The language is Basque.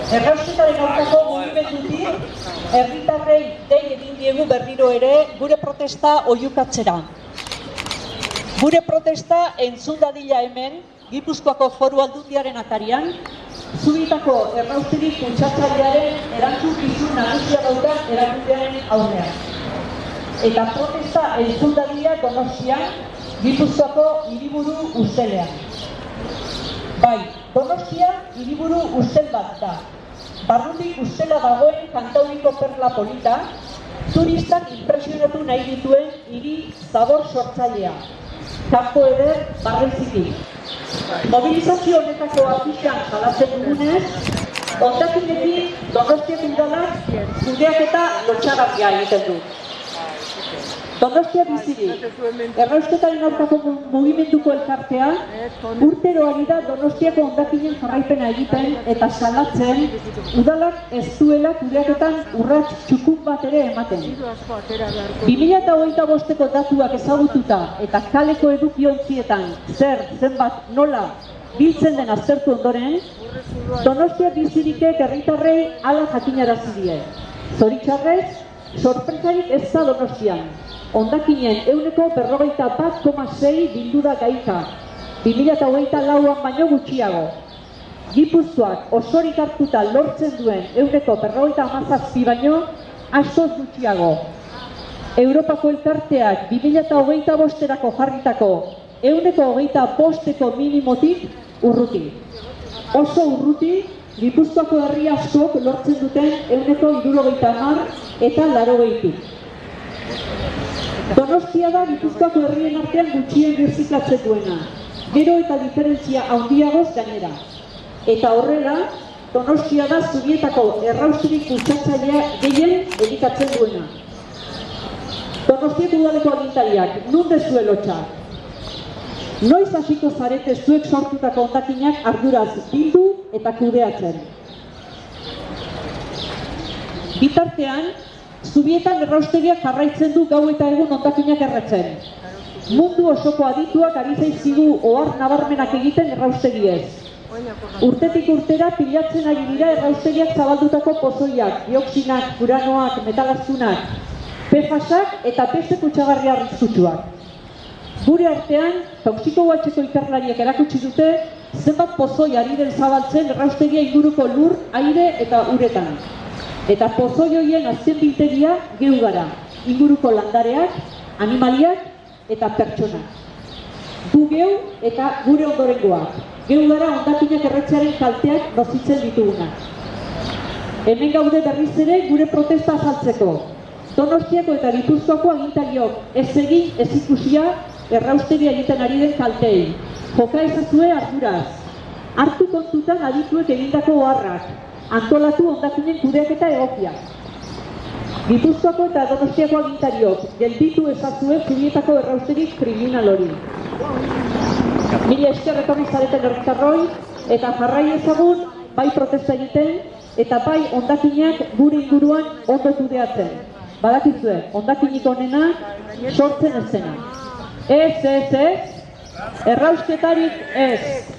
Errausketaren aurkako mugimendutik herritarrei dei egin diegu berriro ere gure protesta oihukatzera. Gure protesta entzun dadila hemen, Gipuzkoako Foru Aldundiaren atarian, Zubietako errausterik kutsatzailearen erantzukizun nagusia daukan erakundearen aurrean. Eta protesta entzun dadila Donostian, Gipuzkoako hiriburu ustelean. Bai, Donostia hiriburu ustel bat da. Barrutik ustela dagoen kantauriko perla polita, turistak impresionatu nahi dituen hiri zabor sortzailea. Kanpo eder barrezitik. Mobilizazio honetako afixan jalatzen dugunez, hondakinekin Donostiak udalak kudeaketa lotxagarria egiten du. Donostia bizirik, errausketaren aurkako mugimenduko elkartea, urtero ari da Donostiako hondakinen jarraipena egiten eta salatzen udalak ez duela kudeaketan urrats txukun bat ere ematen. 2025ko datuak ezagututa eta kaleko edukiontzietan zer, zenbat, nola biltzen den aztertu ondoren, Donostia bizirikek herritarrei hala jakinarazi die. Zoritxarrez, sorpresarik ez da Donostian. Hondakinen 141,6 bildu da gaika, 2024an baino gutxiago. Gipuzkoak osorik hartuta lortzen duen 157 baino askoz gutxiago. Europako elkarteak 2025erako jarritako 125ko minimotik urruti. Oso urruti, Gipuzkoako herri askok lortzen duten 170 eta 80tik. Donostia da Gipuzkoako herrien artean gutxien birziklatzen duena, gero eta diferentzia handiagoz gainera. Eta horrela, Donostia da Zubietako errausterik kutsatzailea gehien elikatzen duena. Donostiako udaleko agintariak, nun dezue lotxa? Noiz hasiko zarete zuek sortutako hondakinak arduraz bildu eta kudeatzen? Bitartean, Zubietan erraustegiak jarraitzen du gau eta egun hondakinak erretzen. Mundu osoko adituak ari zaizkigu ohar nabarmenak egiten erraustegiez. Urtetik urtera pilatzen ari dira erraustegiak zabaldutako pozoiak, dioxinak, furanoak, metalaztunak, PFASak eta beste kutsagarri arriskutsuak. Gure artean, toxiko-uhatxeko ikerlariek erakutsi dute zenbat pozoi ari den zabaltzen erraustegia inguruko lur, aire eta uretan. Eta pozoi horien azken biltegia geu gara, inguruko landareak, animaliak eta pertsonak. Gu geu eta gure ondorengoak. Geu gara hondakinak erretzearen kalteak nozitzen ditugunak. Hemen gaude berriz ere gure protesta azaltzeko. Donostiako eta Gipuzkoako agintariok ez egin ez ikusia erraustegia egiten ari den kaltei. Joka ezazue arduraz. Hartu kontutan adituek egindako oharrak. Antolatu hondakinen kudeaketa egokia. Gipuzkoako eta Donostiako agintariok gelditu ezazue Zubietako errausterik kriminal hori. Mila esker etorri zareten herritarroi eta jarrai ezagun bai protesta egiten eta bai hondakinak gure inguruan ondo kudeatzen. Badakizue, hondakinik onena sortzen ez zena. Ez, errausketarik ez.